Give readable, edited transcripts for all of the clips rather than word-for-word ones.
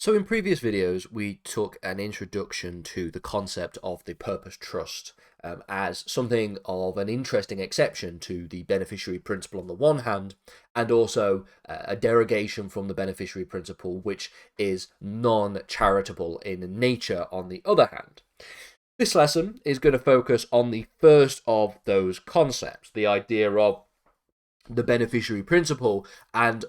So in previous videos, we took an introduction to the concept of the purpose trust as something of an interesting exception to the beneficiary principle on the one hand, and also a derogation from the beneficiary principle, which is non-charitable in nature on the other hand. This lesson is going to focus on the first of those concepts, the idea of the beneficiary principle and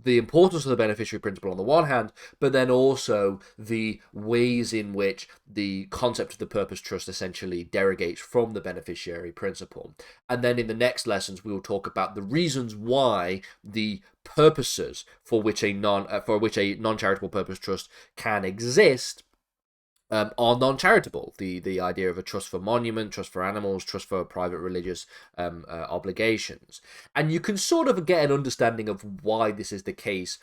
the importance of the beneficiary principle on the one hand, but then also the ways in which the concept of the purpose trust essentially derogates from the beneficiary principle. And then in the next lessons, we will talk about the reasons why the purposes for which a non-charitable purpose trust can exist are non-charitable. The idea of a trust for monument, trust for animals, trust for private religious obligations. And you can sort of get an understanding of why this is the case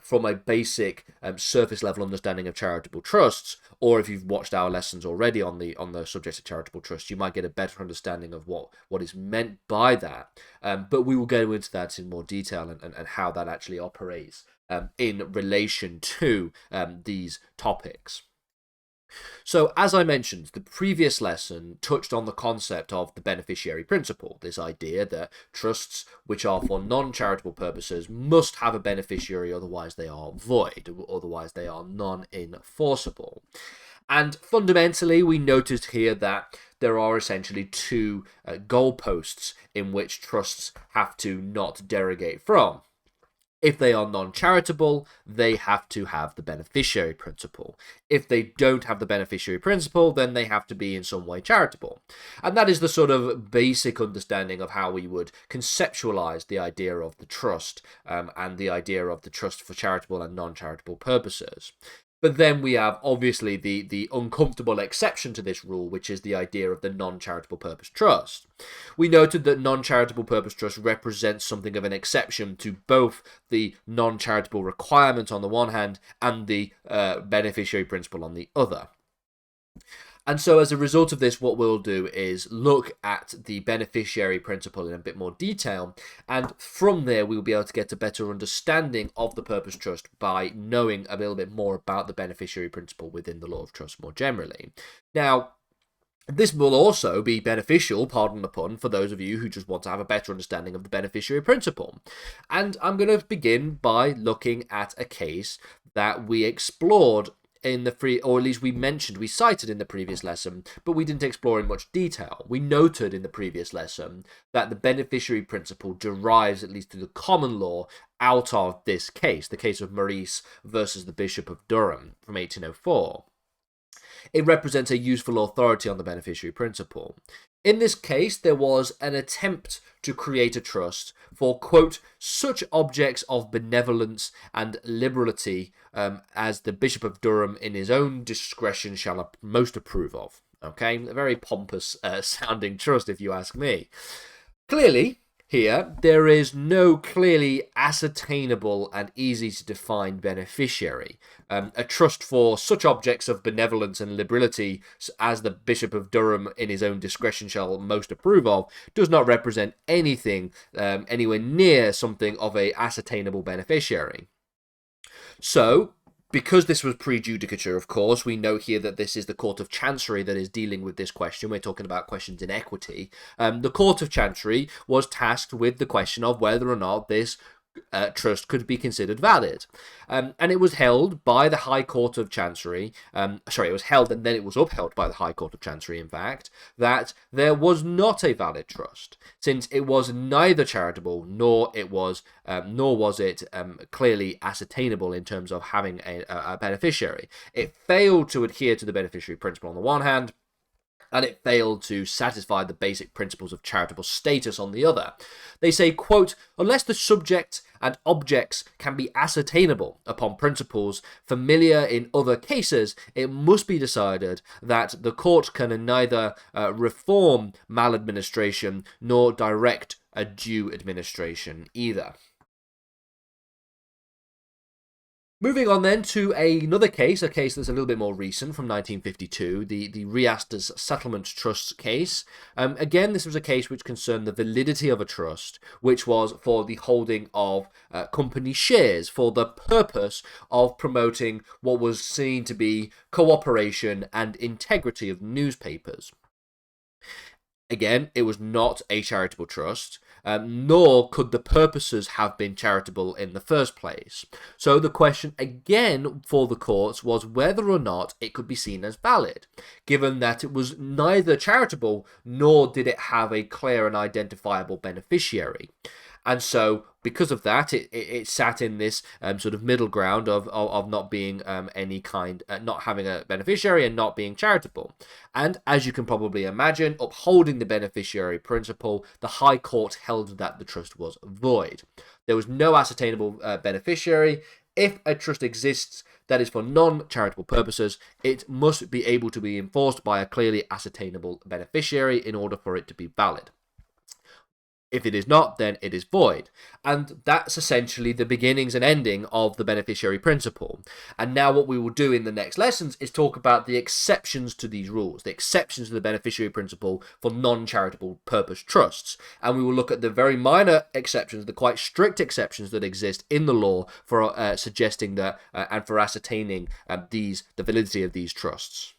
from a basic surface level understanding of charitable trusts, or if you've watched our lessons already on the subject of charitable trusts, you might get a better understanding of what is meant by that. But we will go into that in more detail and how that actually operates in relation to these topics. So, as I mentioned, the previous lesson touched on the concept of the beneficiary principle, this idea that trusts which are for non-charitable purposes must have a beneficiary, otherwise they are void, otherwise they are non-enforceable. And fundamentally, we noticed here that there are essentially two goalposts in which trusts have to not derogate from. If they are non-charitable, they have to have the beneficiary principle. If they don't have the beneficiary principle, then they have to be in some way charitable. And that is the sort of basic understanding of how we would conceptualize the idea of the trust and the idea of the trust for charitable and non-charitable purposes. But then we have, obviously, the uncomfortable exception to this rule, which is the idea of the non-charitable purpose trust. We noted that non-charitable purpose trust represents something of an exception to both the non-charitable requirement on the one hand and the beneficiary principle on the other. And so as a result of this, what we'll do is look at the beneficiary principle in a bit more detail, and from there we'll be able to get a better understanding of the purpose trust by knowing a little bit more about the beneficiary principle within the law of trust more generally. Now, this will also be beneficial, pardon the pun, for those of you who just want to have a better understanding of the beneficiary principle. And I'm going to begin by looking at a case that we explored in the or at least we cited in the previous lesson, but we didn't explore in much detail. We noted in the previous lesson that the beneficiary principle derives, at least through the common law, out of this case, the case of Maurice versus the Bishop of Durham from 1804. It represents a useful authority on the beneficiary principle. In this case, there was an attempt to create a trust for, quote, such objects of benevolence and liberality as the Bishop of Durham in his own discretion shall most approve of. Okay, a very pompous sounding trust, if you ask me. Clearly, here, there is no clearly ascertainable and easy to define beneficiary. A trust for such objects of benevolence and liberality as the Bishop of Durham in his own discretion shall most approve of does not represent anything anywhere near something of a ascertainable beneficiary. So, because this was pre-judicature, of course, we note here that this is the Court of Chancery that is dealing with this question. We're talking about questions in equity. The Court of Chancery was tasked with the question of whether or not this trust could be considered valid. And it was held by the High Court of Chancery, it was held and then it was upheld by the High Court of Chancery, in fact, that there was not a valid trust, since it was neither charitable nor was it clearly ascertainable in terms of having a beneficiary. It failed to adhere to the beneficiary principle on the one hand, and it failed to satisfy the basic principles of charitable status on the other. They say, quote, unless the subject and objects can be ascertainable upon principles familiar in other cases, it must be decided that the court can neither reform maladministration nor direct a due administration either. Moving on then to another case, a case that's a little bit more recent from 1952, the Riastas Settlement Trust case. Again, this was a case which concerned the validity of a trust, which was for the holding of company shares for the purpose of promoting what was seen to be cooperation and integrity of newspapers. Again, it was not a charitable trust, nor could the purposes have been charitable in the first place. So the question again for the courts was whether or not it could be seen as valid, given that it was neither charitable nor did it have a clear and identifiable beneficiary. And so, because of that, it sat in this sort of middle ground of not being any kind, not having a beneficiary and not being charitable. And as you can probably imagine, upholding the beneficiary principle, the High Court held that the trust was void. There was no ascertainable beneficiary. If a trust exists that is for non-charitable purposes, it must be able to be enforced by a clearly ascertainable beneficiary in order for it to be valid. If it is not, then it is void. And that's essentially the beginnings and ending of the beneficiary principle. And now what we will do in the next lessons is talk about the exceptions to these rules, the exceptions to the beneficiary principle for non-charitable purpose trusts. And we will look at the very minor exceptions, the quite strict exceptions that exist in the law for suggesting that and for ascertaining the validity of these trusts.